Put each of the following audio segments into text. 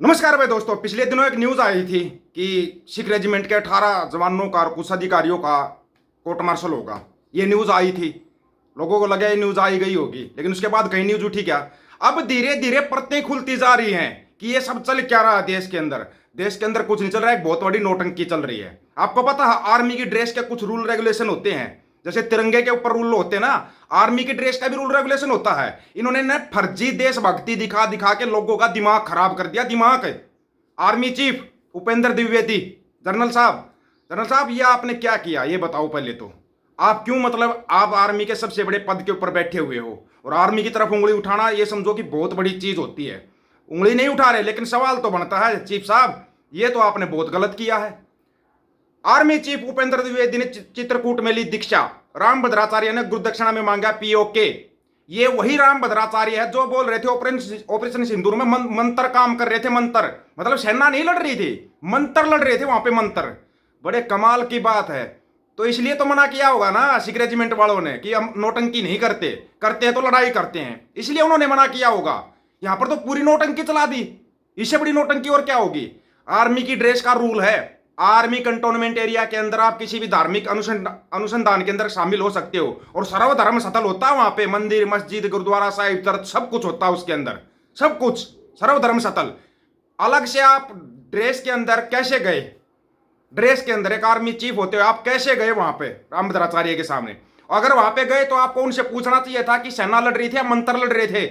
नमस्कार भाई दोस्तों। पिछले दिनों एक न्यूज आई थी कि सिख रेजिमेंट के 18 जवानों का और कुछ अधिकारियों का कोर्ट मार्शल होगा। ये न्यूज आई थी, लोगों को लगा ये न्यूज आई गई होगी, लेकिन उसके बाद कहीं न्यूज उठी क्या। अब धीरे धीरे परतें खुलती जा रही हैं कि ये सब चल क्या रहा है देश के अंदर। देश के अंदर कुछ नहीं चल रहा है, एक बहुत बड़ी नौटंकी चल रही है। आपको पता है आर्मी की ड्रेस के कुछ रूल रेगुलेशन होते हैं, जैसे तिरंगे के ऊपर रूल होते हैं ना, आर्मी की ड्रेस का भी रूल रेगुलेशन होता है। इन्होंने ना फर्जी देशभक्ति दिखा दिखा के लोगों का दिमाग खराब कर दिया। दिमाग army chief Upendra Dwivedi, general साहब ये आपने क्या किया ये बताओ। पहले तो आप क्यों, मतलब आप आर्मी के सबसे बड़े पद के ऊपर बैठे हुए हो और आर्मी की तरफ उंगली उठाना ये समझो कि बहुत बड़ी चीज होती है। उंगली नहीं उठा रहे, लेकिन सवाल तो बनता है चीफ साहब, ये तो आपने बहुत गलत किया है। आर्मी चीफ उपेंद्र द्विवेदी ने चित्रकूट में ली दीक्षा। रामभद्राचार्य ने गुरुदक्षिणा में मांगा पीओके। ये वही रामभद्राचार्य है जो बोल रहे थे ऑपरेशन सिंदूर में मंत्र काम कर रहे थे। मंत्र मतलब सेना नहीं लड़ रही थी, मंत्र लड़ रहे थे वहां पे, मंत्र। बड़े कमाल की बात है। तो इसलिए तो मना किया होगा ना सिख रेजिमेंट वालों ने कि हम नोटंकी नहीं करते, करते हैं तो लड़ाई करते हैं, इसलिए उन्होंने मना किया होगा। यहां पर तो पूरी नोटंकी चला दी, इससे बड़ी नोटंकी और क्या होगी। आर्मी की ड्रेस का रूल है, आर्मी कंटोनमेंट एरिया के अंदर आप किसी भी धार्मिक अनुसंधान के अंदर शामिल हो सकते हो और सर्वधर्म सतल होता है वहां पे। मंदिर, मस्जिद, गुरुद्वारा साहिब, चर्च सब कुछ होता है उसके अंदर, सब कुछ सर्वधर्म सतल। अलग से आप ड्रेस के अंदर कैसे गए, ड्रेस के अंदर एक आर्मी चीफ होते हो आप कैसे गए वहां पे रामभद्राचार्य के सामने। अगर वहां पे गए तो आपको उनसे पूछना चाहिए था कि सेना लड़ रही थी या मंत्र लड़ रहे थे।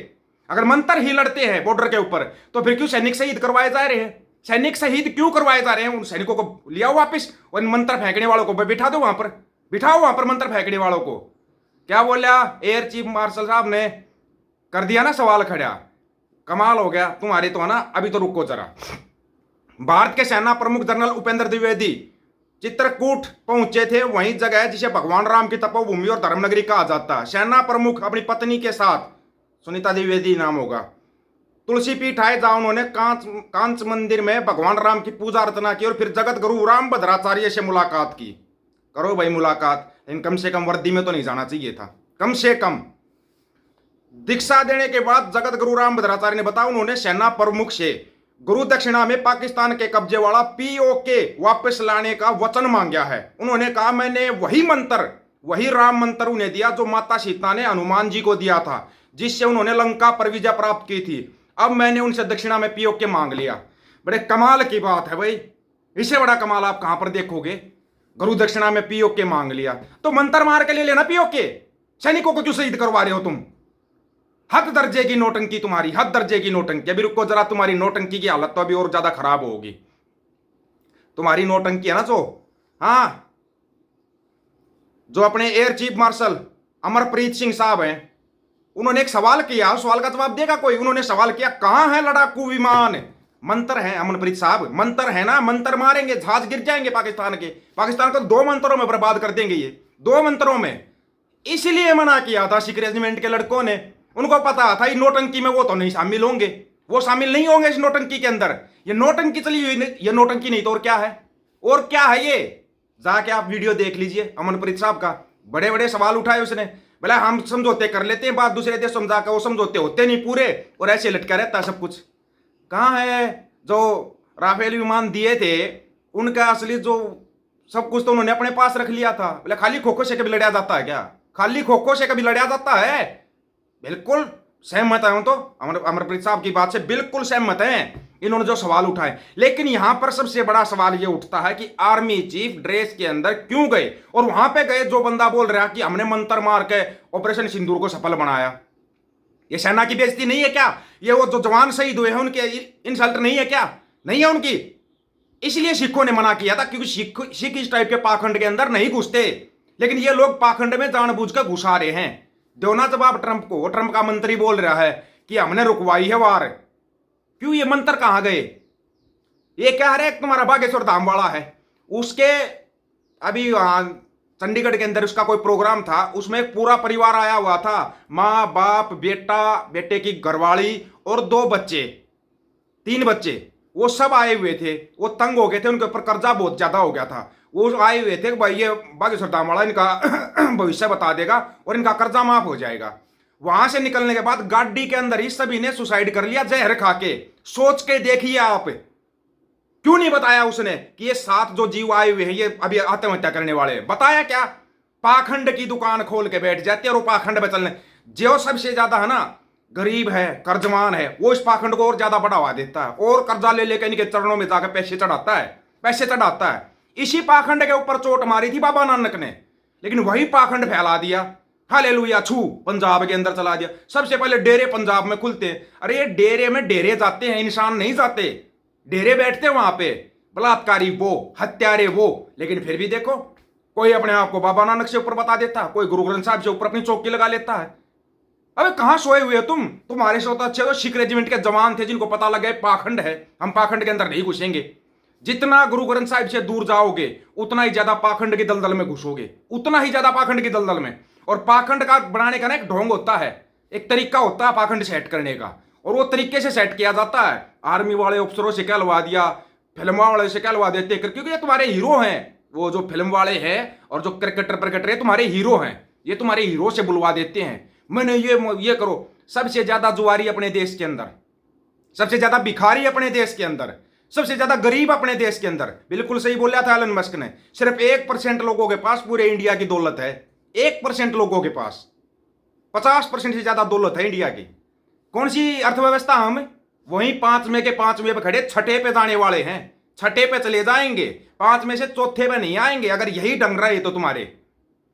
अगर मंत्र ही लड़ते हैं बॉर्डर के ऊपर तो फिर क्यों सैनिक शहीद करवाए जा रहे हैं, सैनिक शहीद क्यों करवाए जा रहे हैं। उन सैनिकों को लिया वापस और मंत्र फेंकने वालों को बिठा दो वहां पर, बिठाओ वहां पर मंत्र फेंकने वालों को। क्या बोला एयर चीफ मार्शल साहब ने, कर दिया ना सवाल खड़ा। कमाल हो गया तुम्हारी तो है ना। अभी तो रुको जरा। भारत के सेना प्रमुख जनरल उपेंद्र द्विवेदी चित्रकूट पहुंचे थे, वही जगह है जिसे भगवान राम की तपोभूमि और धर्मनगरी कहा जाता है। सेना प्रमुख अपनी पत्नी के साथ, सुनीता द्विवेदी नाम होगा, तुलसी पीठ आए जहां उन्होंने कांच मंदिर में भगवान राम की पूजा अर्चना की और फिर जगत गुरु रामभद्राचार्य से मुलाकात की। करो भाई मुलाकात, लेकिन कम से कम वर्दी में तो नहीं जाना चाहिए था, कम से कम। दीक्षा देने के बाद जगत गुरु रामभद्राचार्य ने बताया उन्होंने सेना प्रमुख से गुरु दक्षिणा में पाकिस्तान के कब्जे वाला पीओके वापस लाने का वचन मांगा है। उन्होंने कहा मैंने वही मंत्र, वही राम मंत्र उन्हें दिया जो माता सीता ने हनुमान जी को दिया था, जिससे उन्होंने लंका पर विजय प्राप्त की थी। अब मैंने उनसे दक्षिणा में पीओके मांग लिया। बड़े कमाल की बात है भाई, इससे बड़ा कमाल आप कहां पर देखोगे। गुरु दक्षिणा में पीओके मांग लिया तो मंत्र मार के ले लेना पीओके। सैनिकों को क्यों शहीद करवा रहे हो तुम। हद दर्जे की नोटंकी तुम्हारी, हद दर्जे की नोटंकी। अभी रुको जरा, तुम्हारी नोटंकी की हालत तो अभी और ज्यादा खराब होगी। तुम्हारी नोटंकी है ना जो, हाँ, जो अपने air chief marshal Amarpreet Singh साहब हैं, उन्होंने एक सवाल किया, सवाल का जवाब देगा कोई। उन्होंने सवाल किया कहां है लड़ाकू विमान। मंत्र है अमरप्रीत साहब, मंत्र है ना, मंत्र मारेंगे जहाज गिर जाएंगे पाकिस्तान के। पाकिस्तान को 2 मंत्रों में बर्बाद कर देंगे ये, 2 मंत्रों में। इसलिए मना किया था सिख रेजिमेंट के लड़कों ने। उनको पता था इस नोटंकी में वो तो नहीं शामिल होंगे, वो शामिल नहीं होंगे इस नोटंकी के अंदर। ये नोटंकी चली हुई, ये नोटंकी नहीं तो और क्या है, और क्या है ये। जाके आप वीडियो देख लीजिए अमरप्रीत साहब का, बड़े बड़े सवाल उठाए उसने। बोला हम समझौते कर लेते हैं, बात दूसरे देश समझा कर, वो समझौते होते नहीं पूरे और ऐसे लटका रहता है सब कुछ। कहाँ है जो राफेल विमान दिए थे उनका असली जो सब कुछ तो उन्होंने अपने पास रख लिया था। बोले खाली खोखो से कभी लड़ा जाता है क्या, खाली खोखो से कभी लड़ा जाता है। बिल्कुल सहमत है, तो अमरप्रीत साहब की बात से बिल्कुल सहमत हैं इन्होंने जो सवाल उठाए। लेकिन यहां पर सबसे बड़ा सवाल यह उठता है कि आर्मी चीफ ड्रेस के अंदर क्यों गए, और वहां पे गए जो बंदा बोल रहा है कि हमने मंत्र मार के ऑपरेशन सिंदूर को सफल बनाया। ये सेना की बेइज्जती नहीं है क्या, ये वो जो जवान शहीद हुए हैं उनके इंसल्ट नहीं है क्या, नहीं है उनकी। इसलिए सिखों ने मना किया था, क्योंकि सिख इस टाइप के पाखंड के अंदर नहीं घुसते। लेकिन ये लोग पाखंड में जानबूझकर घुसा रहे हैं। दो ना जवाब ट्रंप को। ट्रंप का मंत्री बोल रहा है कि हमने रुकवाई है वार, क्यों ये मंत्र कहां गए। ये कह रहे तुम्हारा बागेश्वर धाम वाला है, उसके अभी चंडीगढ़ के अंदर उसका कोई प्रोग्राम था, उसमें एक पूरा परिवार आया हुआ था, माँ बाप बेटा, बेटे की घरवाली और 2 बच्चे, 3 बच्चे, वो सब आए हुए थे। वो तंग हो गए थे, उनके ऊपर कर्जा बहुत ज्यादा हो गया था। वो आए हुए थे भाई ये बागेश्वर धाम वाला इनका भविष्य बता देगा और इनका कर्जा माफ हो जाएगा। वहां से निकलने के बाद गाड़ी के अंदर ही सभी ने सुसाइड कर लिया जहर खा के। सोच के देखिए आप, क्यों नहीं बताया उसने कि ये 7 जो जीव आए हुए हैं ये अभी आत्महत्या करने वाले हैं? बताया क्या? पाखंड की दुकान खोल के बैठ जाते हैं और वो पाखंड पे चलने। जो सबसे ज्यादा है ना गरीब है, कर्जमान है, वो इस पाखंड को और ज्यादा बढ़ावा देता है और कर्जा ले लेकर इनके चरणों में जाकर पैसे चढ़ाता है, पैसे चढ़ाता है। इसी पाखंड के ऊपर चोट मारी थी बाबा नानक ने, लेकिन वही पाखंड फैला दिया। हालेलुया, छू पंजाब के अंदर चला दिया। सबसे पहले डेरे पंजाब में खुलते हैं। अरे ये डेरे में डेरे जाते हैं, इंसान नहीं जाते। डेरे बैठते हैं वहां पे, बलात्कारी वो, हत्यारे वो, लेकिन फिर भी देखो कोई अपने आप को बाबा नानक से ऊपर बता देता है, कोई गुरु ग्रंथ साहब से ऊपर अपनी चौकी लगा लेता है। अबे कहां सोए हुए हो तुम? तुम्हारे से तो अच्छे तो सिख रेजिमेंट के जवान थे जिनको पता लगा पाखंड है, हम पाखंड के अंदर नहीं घुसेंगे। जितना गुरु ग्रंथ साहिब से दूर जाओगे उतना ही ज्यादा पाखंड की दलदल में घुसोगे, उतना ही ज्यादा पाखंड की दलदल में। और पाखंड का बनाने का ना एक ढोंग होता है, एक तरीका होता है पाखंड सेट करने का, और वो तरीके से सेट किया जाता है। आर्मी वाले अफसरों से कहलवा दिया, फिल्म वाले से कहलवा देते, क्योंकि ये तुम्हारे हीरो हैं। वो जो फिल्म वाले हैं और जो क्रिकेटर तुम्हारे हीरो हैं, ये तुम्हारे हीरो से बुलवा देते हैं। मैंने ये करो। सबसे ज्यादा जुआरी अपने देश के अंदर, सबसे ज्यादा भिखारी अपने देश के अंदर, सबसे ज्यादा गरीब अपने देश के अंदर। बिल्कुल सही बोला था एलन मस्क ने। सिर्फ 1% लोगों के पास पूरे इंडिया की दौलत है, 1% लोगों के पास 50% से ज्यादा दौलत है इंडिया की। कौन सी अर्थव्यवस्था? हम वहीं 5 में के 5वें पे खड़े, छठे पे जाने वाले हैं, छठे पे चले जाएंगे, 5 में से चौथे पे नहीं आएंगे। अगर यही ढंग रहे तो तुम्हारे,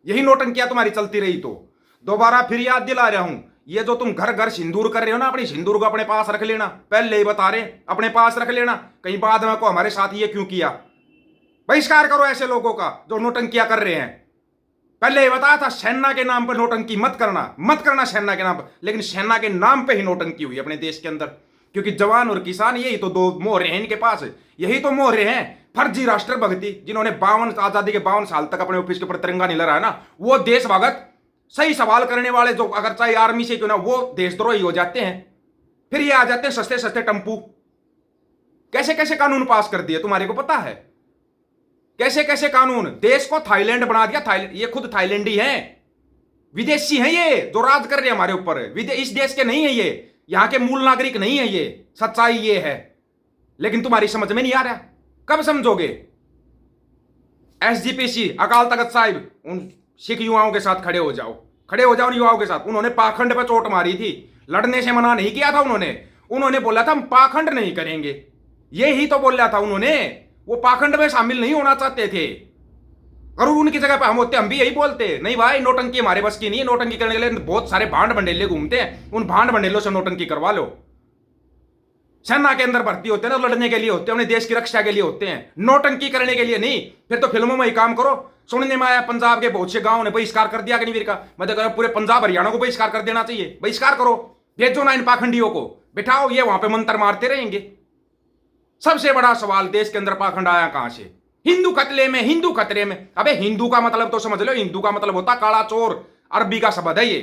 यही नोटंकियां तुम्हारी चलती रही तो। दोबारा फिर याद दिला रहा हूं, ये जो तुम घर घर सिंदूर कर रहे हो ना, अपनी सिंदूर को अपने पास रख लेना। पहले ही बता रहे, अपने पास रख लेना, कहीं बाद में को हमारे साथ ये क्यों किया। बहिष्कार करो ऐसे लोगों का जो नोटंकियां कर रहे हैं। पहले ही बताया था सेना के नाम पर नोटंकी मत करना, मत करना सेना के नाम पर। लेकिन सेना के नाम पे ही नोटंकी हुई अपने देश के अंदर, क्योंकि जवान और किसान यही तो 2 मोहरे हैं इनके पास, यही तो मोहरे हैं। फर्जी राष्ट्रभक्ति, जिन्होंने 52 आजादी के 52 साल तक अपने ऑफिस के ऊपर तिरंगा नहीं लहराया ना, वो देशभगत। सही सवाल करने वाले जो अगर चाहे आर्मी से क्यों ना, वो देशद्रोही हो जाते हैं। फिर ये आ जाते हैं सस्ते सस्ते टम्पू। कैसे कैसे कानून पास कर दिए तुम्हारे को पता है? कैसे कैसे कानून, देश को थाईलैंड बना दिया। थाईलैंड, ये खुद थाईलैंडी हैं, विदेशी हैं ये जो राज कर रहे हैं हमारे ऊपर। इस देश के नहीं है ये, यहां के मूल नागरिक नहीं है ये, सच्चाई ये है। लेकिन तुम्हारी समझ में नहीं आ रहा, कब समझोगे? एसजीपीसी अकाल तख्त साहिब उन सिख युवाओं के साथ खड़े हो जाओ, खड़े हो जाओ उन युवाओं के साथ। उन्होंने पाखंड पर चोट मारी थी, लड़ने से मना नहीं किया था उन्होंने बोला था हम पाखंड नहीं करेंगे, यही तो बोला था उन्होंने। वो पाखंड में शामिल नहीं होना चाहते थे। और उनकी जगह पे हम होते, हम भी यही बोलते, नहीं भाई नोटंकी हमारे बस की नहीं है। नोटंकी करने के लिए बहुत सारे भांड भंडेले घूमते हैं, उन भांड भंडेलों से नोटंकी करवा लो। सेना के अंदर भर्ती होते हैं ना, लड़ने के लिए होते हैं, अपने देश की रक्षा के लिए होते हैं, नोटंकी करने के लिए नहीं। फिर तो फिल्मों में ही काम करो। सुनने में आया पंजाब के बहुत से गांव ने बहिष्कार कर दिया अग्निवीर का। मैं तो पूरे पंजाब हरियाणा को बहिष्कार कर देना चाहिए। बहिष्कार करो, भेजो ना इन पाखंडियों को, बिठाओ, ये वहां पे मंत्र मारते रहेंगे। सबसे बड़ा सवाल, देश के अंदर पाखंड आया कहां से? हिंदू खतरे में, हिंदू खतरे में। अबे हिंदू का मतलब तो समझ लो, हिंदू का मतलब होता काला चोर, अरबी का शब्द है ये।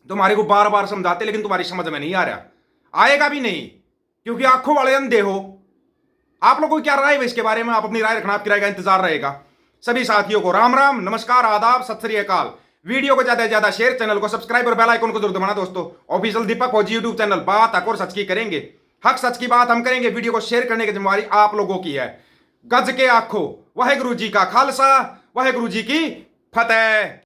तुम्हारे को बार बार समझाते लेकिन तुम्हारी समझ में नहीं आ रहा, आएगा भी नहीं, क्योंकि आंखों वाले अंधे हो। आप लोगों की क्या राय है इसके बारे में? आप अपनी राय रखना, आपकी राय का इंतजार रहेगा। सभी साथियों को राम राम, नमस्कार, आदाब, सत श्री अकाल। वीडियो को ज्यादा से ज्यादा शेयर, चैनल को सब्सक्राइब और बेल आइकन को जरूर दबाना दोस्तों। ऑफिशियल दीपक फौजी यूट्यूब चैनल, बात हक और सच की करेंगे, हक सच की बात हम करेंगे। वीडियो को शेयर करने की जिम्मेवारी आप लोगों की है। गज के आखो, वाहेगुरु जी का खालसा, वाहेगुरु जी की फतेह।